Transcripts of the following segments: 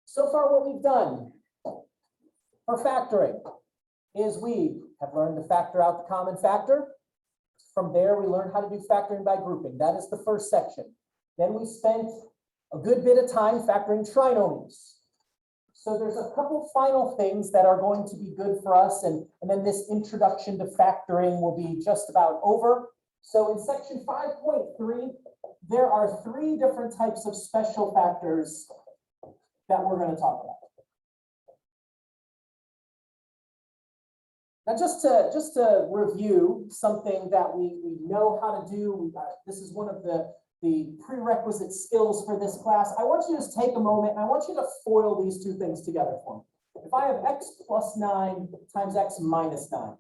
So far what we've done for factoring is we have learned to factor out the common factor. From there, we learned how to do factoring by grouping. That is the first section. Then we spent a good bit of time factoring trinomials. So there's a couple final things that are going to be good for us, and then this introduction to factoring will be just about over. So in section 5.3, there are 3 different types of special factors that we're going to talk about. Now, just to review something that we know how to do, this is one of the prerequisite skills for this class. I want you to just take a moment and I want you to FOIL these 2 things together for me. If I have x plus 9 times x minus 9,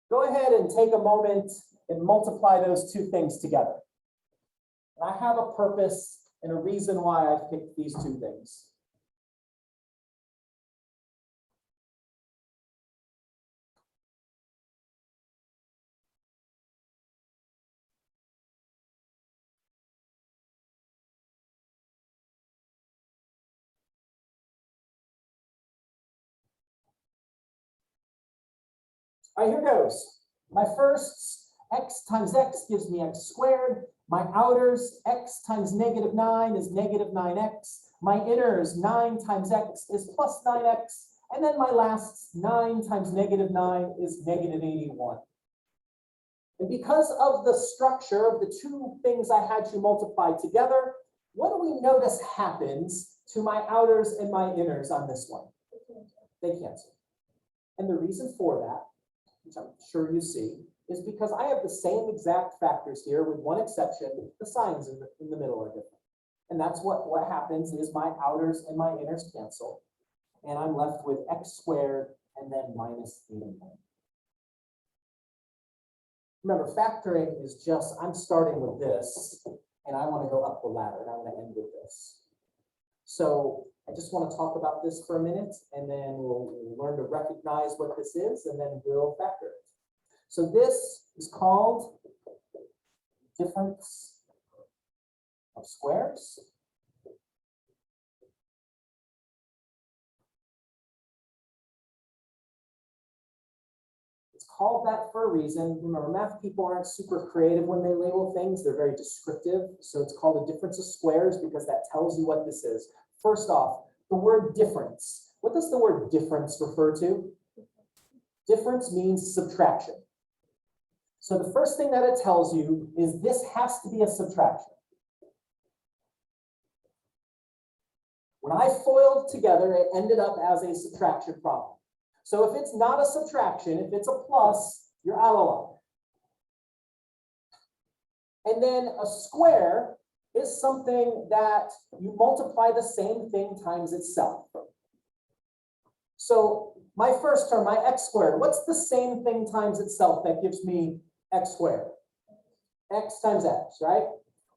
go ahead and take a moment and multiply those 2 things together. And I have a purpose and a reason why I picked these 2 things. All right, here goes. My firsts, x times x gives me x squared. My outers, x times negative 9 is negative 9x. My inners, 9 times x is plus 9x. And then my lasts, 9 times negative 9 is negative 81. And because of the structure of the 2 things I had to multiply together, what do we notice happens to my outers and my inners on this one? They cancel. And the reason for that, which I'm sure you see, is because I have the same exact factors here with one exception. The signs in the middle are different. And that's what happens is my outers and my inners cancel. And I'm left with x squared and then minus 81. Remember, factoring is just, I'm starting with this and I want to go up the ladder and I'm going to end with this. So I just want to talk about this for a minute and then we'll learn to recognize what this is and then we'll factor it. So this is called difference of squares. It's called that for a reason. Remember, math people aren't super creative when they label things. They're very descriptive. So it's called a difference of squares because that tells you what this is. First off, the word difference. What does the word difference refer to? Difference means subtraction. So the first thing that it tells you is this has to be a subtraction. When I FOILed together, it ended up as a subtraction problem. So if it's not a subtraction, if it's a plus, you're out of luck. And then a square is something that you multiply the same thing times itself. So my first term, my x squared, what's the same thing times itself that gives me x squared? X times x, right?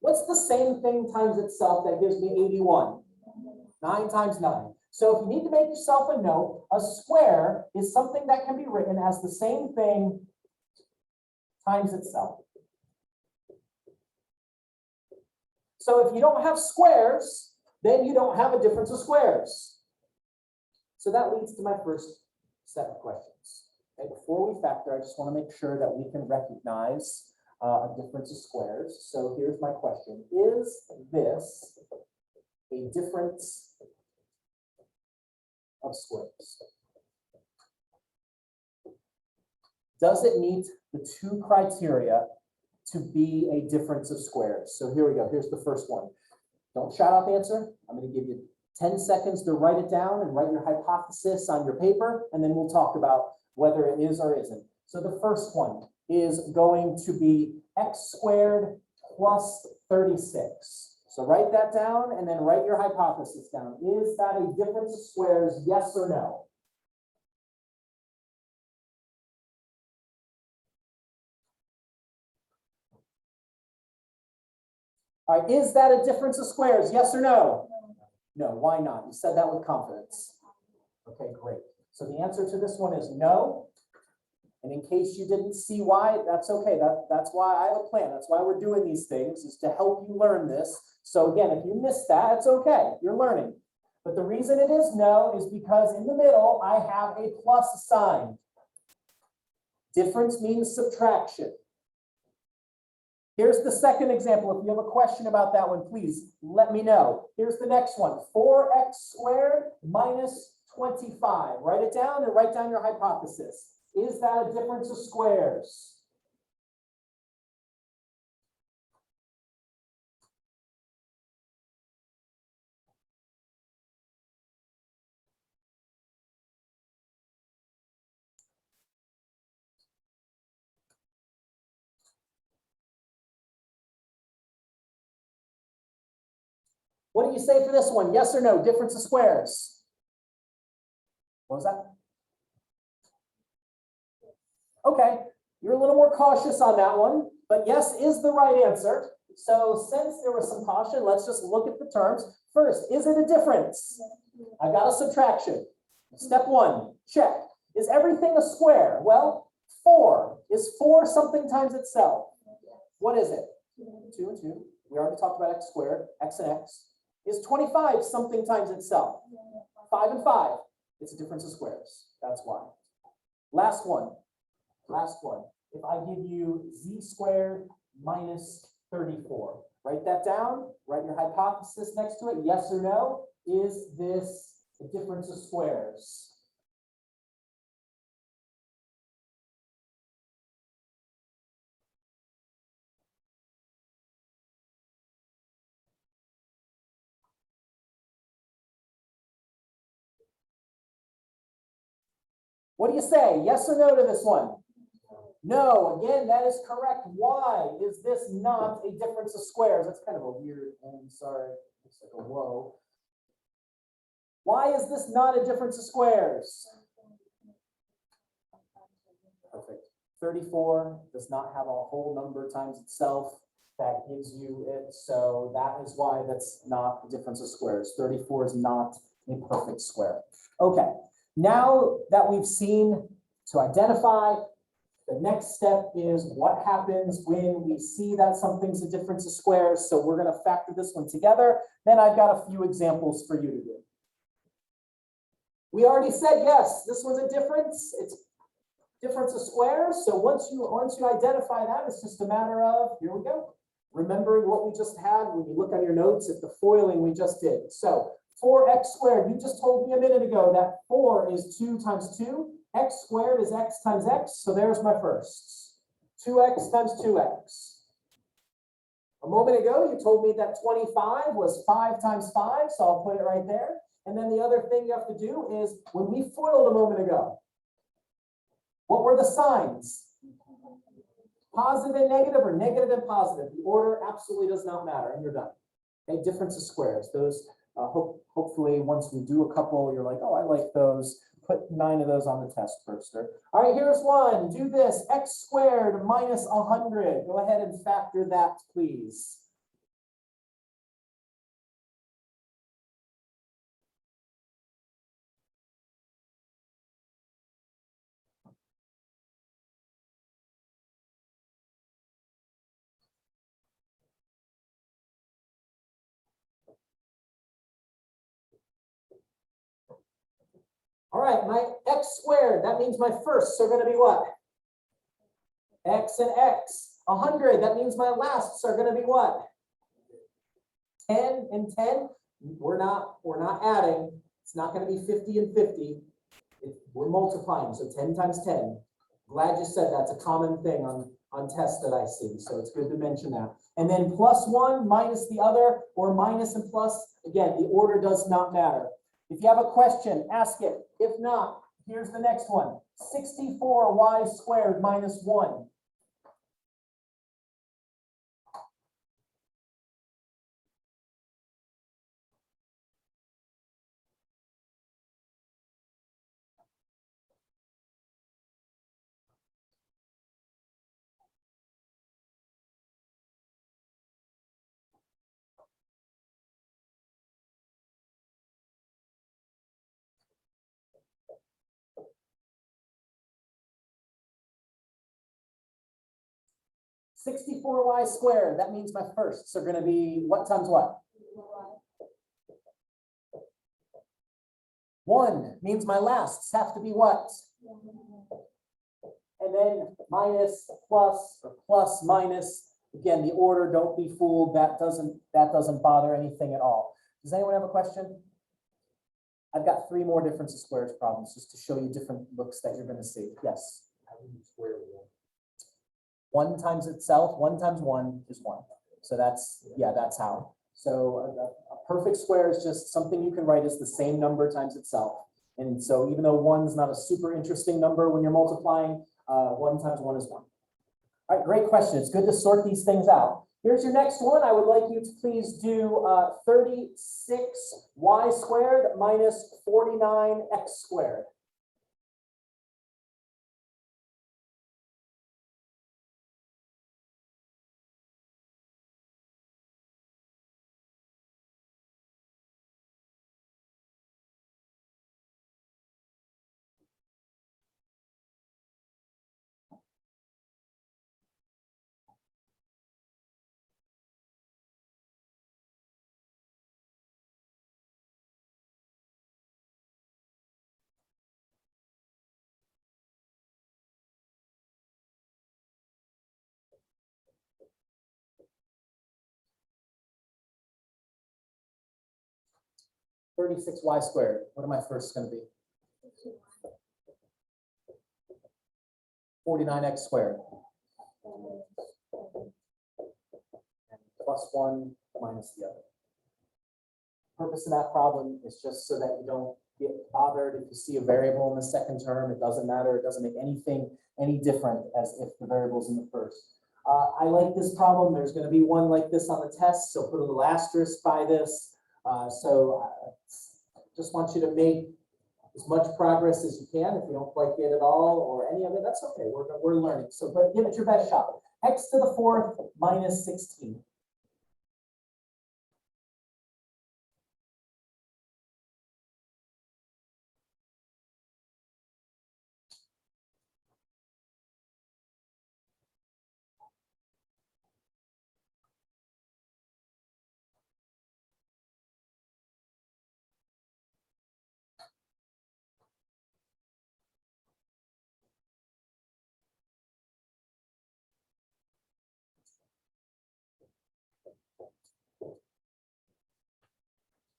What's the same thing times itself that gives me 81? 9 times 9. So if you need to make yourself a note, a square is something that can be written as the same thing times itself. So if you don't have squares, then you don't have a difference of squares. So that leads to my first set of questions. Okay, before we factor, I just want to make sure that we can recognize a difference of squares. So here's my question. Is this a difference of squares? Does it meet the 2 criteria to be a difference of squares? So here we go. Here's the first one. Don't shout out the answer. I'm going to give you 10 seconds to write it down and write your hypothesis on your paper, and then we'll talk about whether it is or isn't. So the first one is going to be x squared plus 36. So write that down and then write your hypothesis down. Is that a difference of squares, yes or no? All right, is that a difference of squares, yes or no? No, why not? You said that with confidence. Okay, great. So the answer to this one is no. And in case you didn't see why, that's okay. That's why I have a plan. That's why we're doing these things, is to help you learn this. So again, if you missed that, it's okay. You're learning. But the reason it is no is because in the middle, I have a plus sign. Difference means subtraction. Here's the second example. If you have a question about that one, please let me know. Here's the next one. 4x squared minus 25. Write it down and write down your hypothesis. Is that a difference of squares? What do you say for this one? Yes or no? Difference of squares. What was that? Okay, you're a little more cautious on that one, but yes is the right answer. So since there was some caution, let's just look at the terms. First, is it a difference? I've got a subtraction. Step one, check. Is everything a square? Well, 4. Is 4 something times itself? What is it? 2 and 2. We already talked about x squared, x and x. Is 25 something times itself? 5 and 5. It's a difference of squares. That's why. Last one. If I give you z squared minus 34, write that down. Write your hypothesis next to it. Yes or no? Is this a difference of squares? What do you say? Yes or no to this one? No, again, that is correct. Why is this not a difference of squares? That's kind of a weird, I'm sorry, it's like a whoa. Why is this not a difference of squares? Perfect. 34 does not have a whole number times itself. That gives you it. So that is why that's not a difference of squares. 34 is not a perfect square. Okay, now that we've seen to identify, the next step is what happens when we see that something's a difference of squares. So we're going to factor this one together. Then I've got a few examples for you to do. We already said, yes, this one's a difference. It's difference of squares. So once you identify that, it's just a matter of, here we go, remembering what we just had when you look on your notes at the foiling we just did. So 4x squared, you just told me a minute ago that 4 is 2 times 2. X squared is x times x. So there's my firsts. 2x times 2x. A moment ago, you told me that 25 was 5 times 5. So I'll put it right there. And then the other thing you have to do is when we FOILed a moment ago, what were the signs? Positive and negative or negative and positive? The order absolutely does not matter, and you're done. Okay, difference of squares. Those, hopefully, once we do a couple, you're like, oh, I like those. Put 9 of those on the test, Firster. All right, here's one. Do this. X squared minus 100. Go ahead and factor that, please. All right, my x squared, that means my firsts are going to be what? X and x. 100, that means my lasts are going to be what? 10 and 10. We're not adding. It's not going to be 50 and 50. We're multiplying, so 10 times 10. Glad you said that's a common thing on tests that I see, so it's good to mention that. And then plus 1 minus the other, or minus and plus. Again, the order does not matter. If you have a question, ask it. If not, here's the next one. 64y squared minus 1. $64y squared, that means my firsts are going to be what times what? 1 means my lasts have to be what? And then minus, plus, or plus, minus. Again, the order, don't be fooled. That doesn't bother anything at all. Does anyone have a question? I've got 3 more difference of squares problems just to show you different looks that you're going to see. Yes? How do you square 1? 1 times itself, 1 times 1 is 1. So that's how. So a perfect square is just something you can write as the same number times itself. And so even though 1's not a super interesting number when you're multiplying, 1 times 1 is 1. All right, great question. It's good to sort these things out. Here's your next one. I would like you to please do 36y squared minus 49x squared. $36y squared. What am I first going to be? 49x squared. And plus 1 minus the other. The purpose of that problem is just so that you don't get bothered if you see a variable in the second term. It doesn't matter. It doesn't make anything any different as if the variable's in the first. I like this problem. There's going to be one like this on the test, so put a little asterisk by this. Just want you to make as much progress as you can. If you don't quite get it all or any of it, that's okay. We're learning. So, but give it your best shot. X to the 4th minus 16.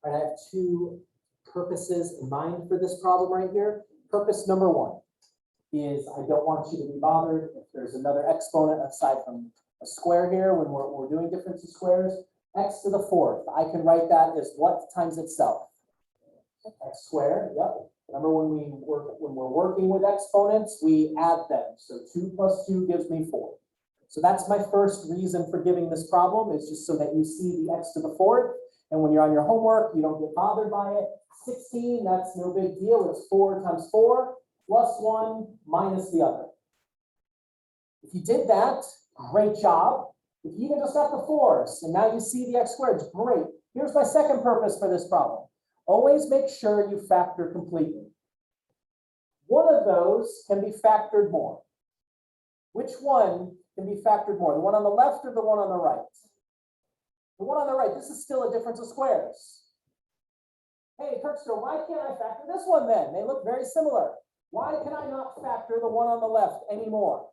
All right, I have 2 purposes in mind for this problem right here. Purpose number 1 is I don't want you to be bothered if there's another exponent aside from a square here when we're doing difference of squares. X to the 4th, I can write that as what times itself? X squared, yep. Remember when we're working with exponents, we add them. So 2 plus 2 gives me 4. So that's my first reason for giving this problem, is just so that you see the x to the 4th. And when you're on your homework, you don't get bothered by it. 16, that's no big deal. It's 4 times 4 plus 1 minus the other. If you did that, great job. If you even just got the 4s, and now you see the x squared, great. Here's my second purpose for this problem. Always make sure you factor completely. One of those can be factored more. Which one can be factored more? The one on the left or the one on the right? The one on the right, this is still a difference of squares. Hey, Kirkster, why can't I factor this one then? They look very similar. Why can I not factor the one on the left anymore?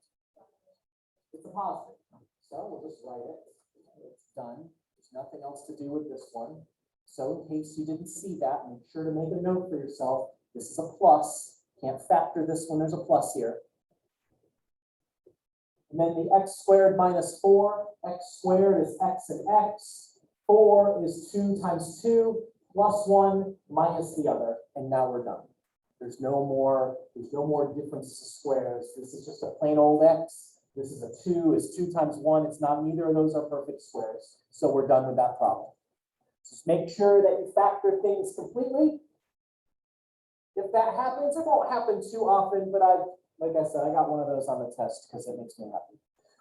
It's a positive. So we'll just write it. It's done. There's nothing else to do with this one. So in case you didn't see that, make sure to make a note for yourself. This is a plus. Can't factor this one. There's a plus here. And then the x squared minus 4. X squared is x and x. 4 is 2 times 2 plus 1 minus the other. And now we're done. There's no more differences of squares. This is just a plain old x. This is a 2. Is 2 times 1. It's not, neither of those are perfect squares. So we're done with that problem. Just make sure that you factor things completely. If that happens, it won't happen too often, but like I said, I got one of those on the test because it makes me happy.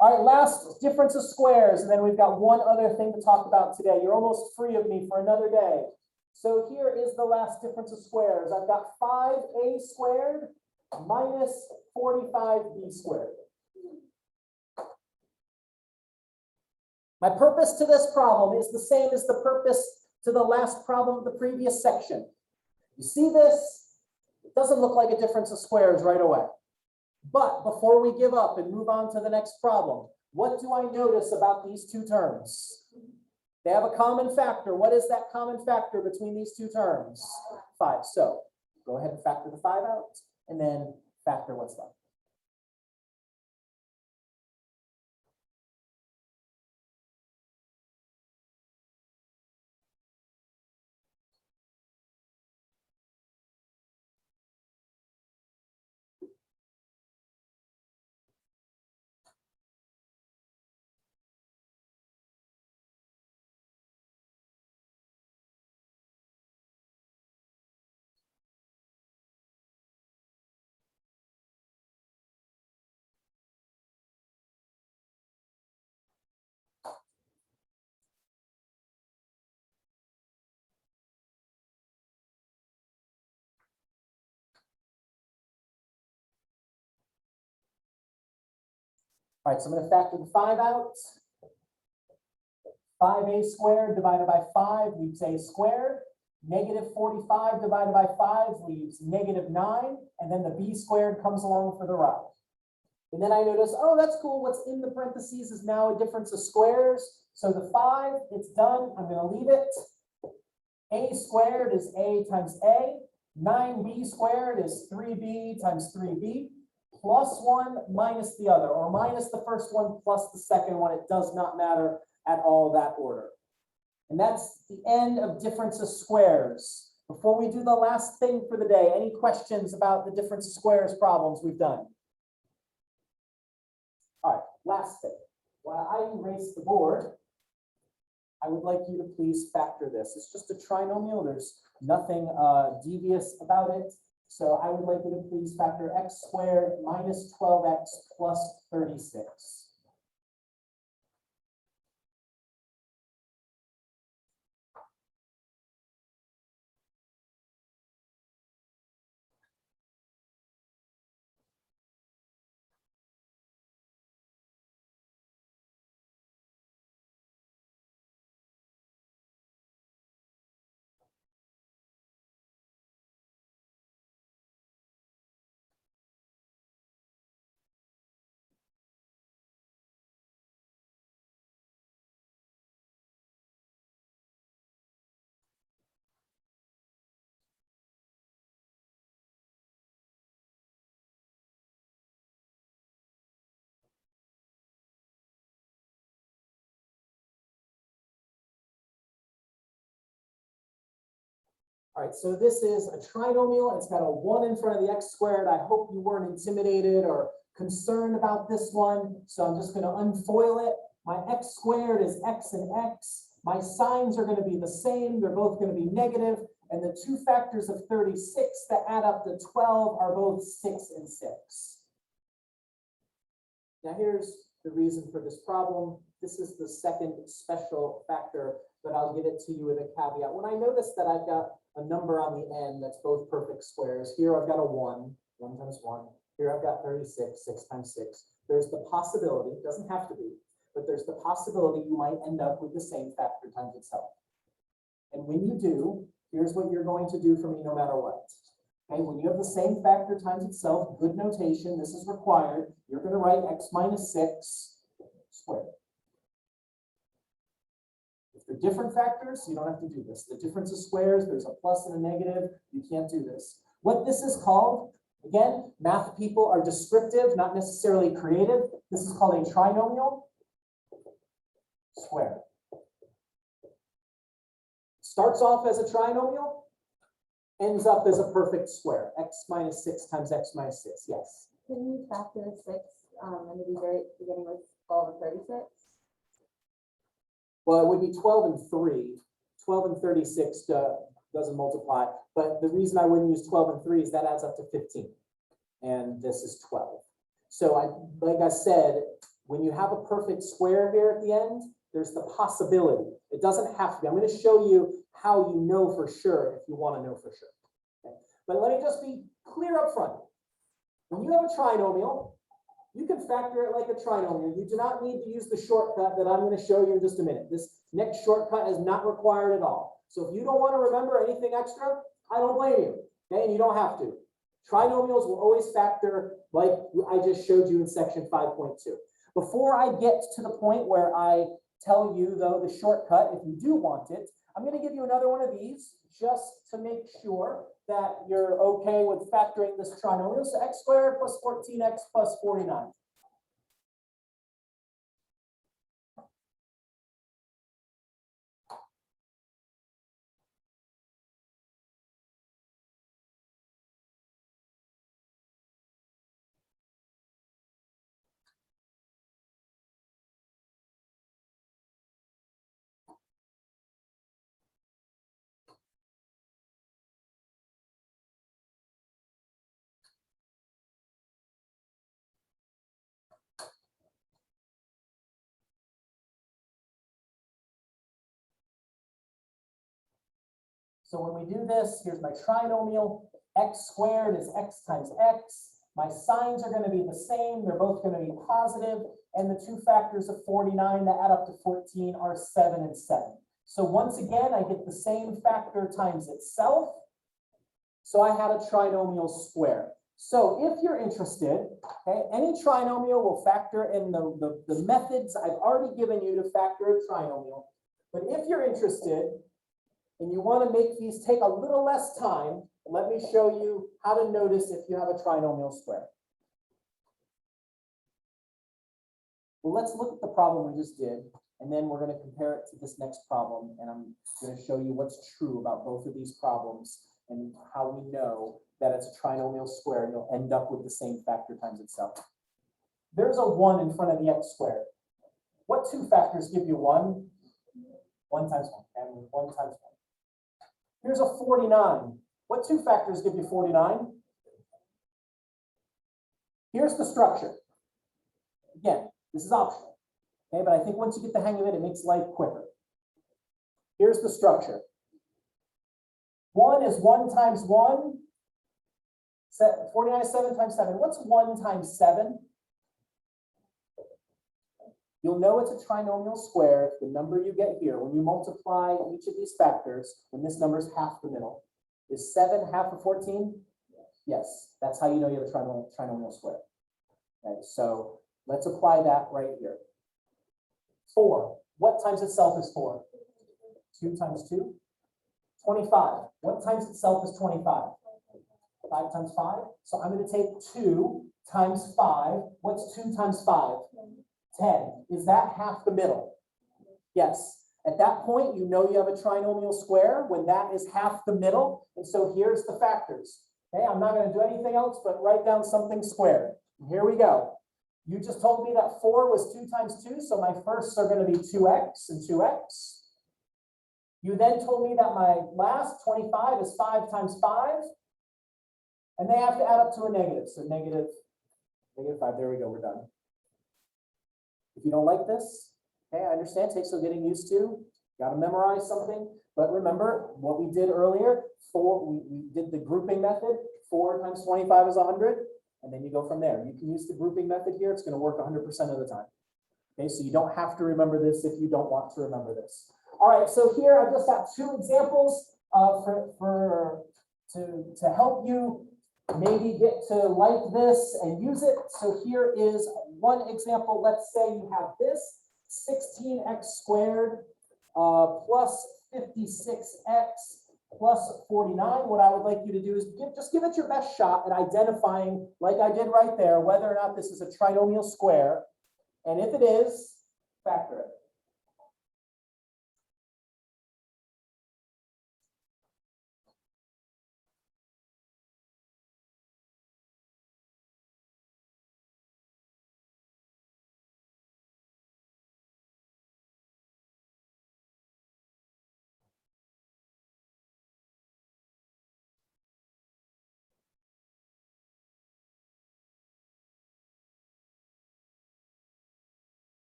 All right, last difference of squares, and then we've got one other thing to talk about today. You're almost free of me for another day. So here is the last difference of squares. I've got 5a squared minus 45b squared. My purpose to this problem is the same as the purpose to the last problem of the previous section. You see this? It doesn't look like a difference of squares right away. But before we give up and move on to the next problem, what do I notice about these two terms? They have a common factor. What is that common factor between these two terms? 5. So go ahead and factor the 5 out, and then factor what's left. All right, so I'm going to factor the 5 out. 5a squared divided by 5 leaves a squared. Negative 45 divided by 5 leaves negative 9. And then the b squared comes along for the ride. And then I notice, oh, that's cool. What's in the parentheses is now a difference of squares. So the 5, it's done. I'm going to leave it. A squared is a times a. 9b squared is 3b times 3b. Plus 1 minus the other, or minus the first one plus the second one. It does not matter at all that order. And that's the end of difference of squares. Before we do the last thing for the day, any questions about the difference of squares problems we've done? All right, last thing. While I erase the board, I would like you to please factor this. It's just a trinomial. There's nothing devious about it. So I would like you to please factor x squared minus 12x plus 36. All right, so this is a trinomial. It's got a 1 in front of the x squared. I hope you weren't intimidated or concerned about this one. So I'm just going to unfoil it. My x squared is x and x. My signs are going to be the same. They're both going to be negative. And the two factors of 36 that add up to 12 are both 6 and 6. Now here's the reason for this problem. This is the second special factor, but I'll give it to you with a caveat. When I notice that I've got a number on the end that's both perfect squares, here I've got a 1, 1 times 1. Here I've got 36, 6 times 6. There's the possibility, it doesn't have to be, but there's the possibility you might end up with the same factor times itself. And when you do, here's what you're going to do for me no matter what. Okay, when you have the same factor times itself, good notation, this is required. You're going to write x minus 6 squared. If they're different factors, you don't have to do this. The difference of squares, there's a plus and a negative. You can't do this. What this is called, again, math people are descriptive, not necessarily creative. This is called a trinomial square. Starts off as a trinomial, ends up as a perfect square. X minus 6 times x minus 6, yes. Can you factor 6 in the very beginning with 12 and 36? Well, it would be 12 and 3. 12 and 36 doesn't multiply. But the reason I wouldn't use 12 and 3 is that adds up to 15. And this is 12. So like I said, when you have a perfect square here at the end, there's the possibility. It doesn't have to be. I'm going to show you how you know for sure if you want to know for sure. Okay? But let me just be clear up front. When you have a trinomial, you can factor it like a trinomial. You do not need to use the shortcut that I'm going to show you in just a minute. This next shortcut is not required at all. So if you don't want to remember anything extra, I don't blame you, okay, and you don't have to. Trinomials will always factor like I just showed you in section 5.2. Before I get to the point where I tell you, though, the shortcut, if you do want it, I'm going to give you another one of these just to make sure that you're okay with factoring this trinomial. So x squared plus 14x plus 49. So when we do this, here's my trinomial. X squared is x times x. My signs are going to be the same. They're both going to be positive. And the two factors of 49 that add up to 14 are 7 and 7. So once again, I get the same factor times itself. So I had a trinomial square. So if you're interested, okay, any trinomial will factor in the methods I've already given you to factor a trinomial. But if you're interested, and you want to make these take a little less time, let me show you how to notice if you have a trinomial square. Well, let's look at the problem we just did, and then we're going to compare it to this next problem, and I'm going to show you what's true about both of these problems and how we know that it's a trinomial square, and you'll end up with the same factor times itself. There's a 1 in front of the x squared. What two factors give you 1? 1 times 1, and 1 times 1. Here's a 49. What two factors give you 49? Here's the structure. Again, this is optional, okay? But I think once you get the hang of it, it makes life quicker. Here's the structure. 1 is 1 times 1. 49 is 7 times 7. What's 1 times 7? You'll know it's a trinomial square if the number you get here, when you multiply each of these factors, when this number is half the middle. Is 7 half of 14? Yes, that's how you know you have a trinomial square. Okay, so let's apply that right here. 4. What times itself is 4? 2 times 2? 25. What times itself is 25? 5 times 5. So I'm going to take 2 times 5. What's 2 times 5? 10. Is that half the middle? Yes. At that point, you know you have a trinomial square when that is half the middle. And so here's the factors. Okay, I'm not going to do anything else but write down something squared. And here we go. You just told me that 4 was 2 times 2, so my firsts are going to be 2x and 2x. You then told me that my last 25 is 5 times 5. And they have to add up to a negative. So negative 5. There we go. We're done. If you don't like this, okay, I understand. It takes some getting used to. Got to memorize something. But remember what we did earlier. We did the grouping method. 4 times 25 is 100. And then you go from there. You can use the grouping method here. It's going to work 100% of the time. Okay, so you don't have to remember this if you don't want to remember this. All right, so here I've just got 2 examples to help you maybe get to like this and use it. So here is one example. Let's say you have this 16x squared plus 56x plus 49. What I would like you to do is just give it your best shot at identifying, like I did right there, whether or not this is a trinomial square. And if it is, factor it.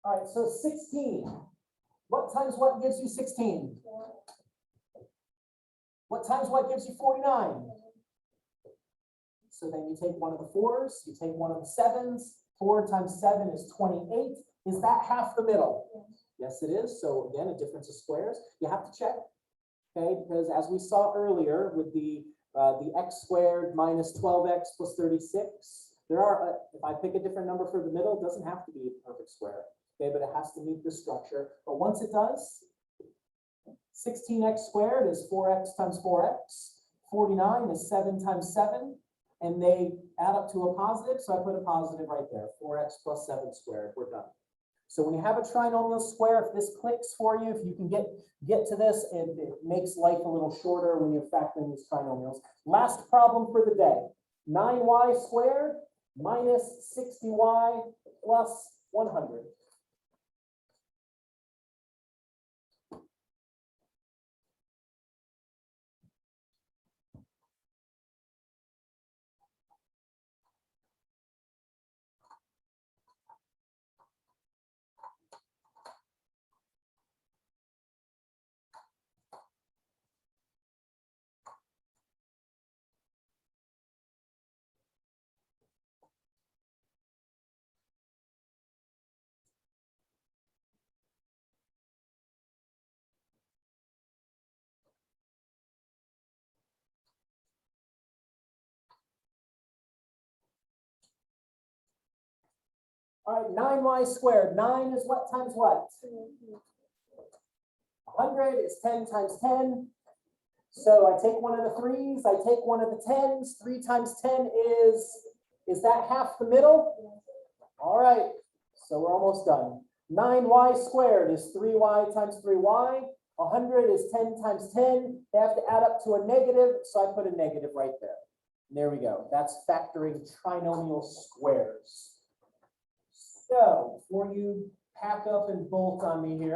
All right, so 16. What times what gives you 16? What times what gives you 49? So then you take one of the 4s, you take one of the 7s. 4 times 7 is 28. Is that half the middle? Yes, it is. So again, a difference of squares. You have to check, okay? Because as we saw earlier with the x squared minus 12x plus 36, there are, if I pick a different number for the middle, it doesn't have to be a perfect square, okay? But it has to meet the structure. But once it does, 16x squared is 4x times 4x. 49 is 7 times 7. And they add up to a positive, so I put a positive right there. 4x plus 7 squared, we're done. So when you have a trinomial square, if this clicks for you, if you can get to this, it makes life a little shorter when you're factoring these trinomials. Last problem for the day. 9y squared minus 60y plus 100. All right, 9y squared. 9 is what times what? 100 is 10 times 10. So I take one of the 3s, I take one of the 10s. 3 times 10 is that half the middle? All right, so we're almost done. 9y squared is 3y times 3y. 100 is 10 times 10. They have to add up to a negative, so I put a negative right there. And there we go. That's factoring trinomial squares. So before you pack up and bolt on me here,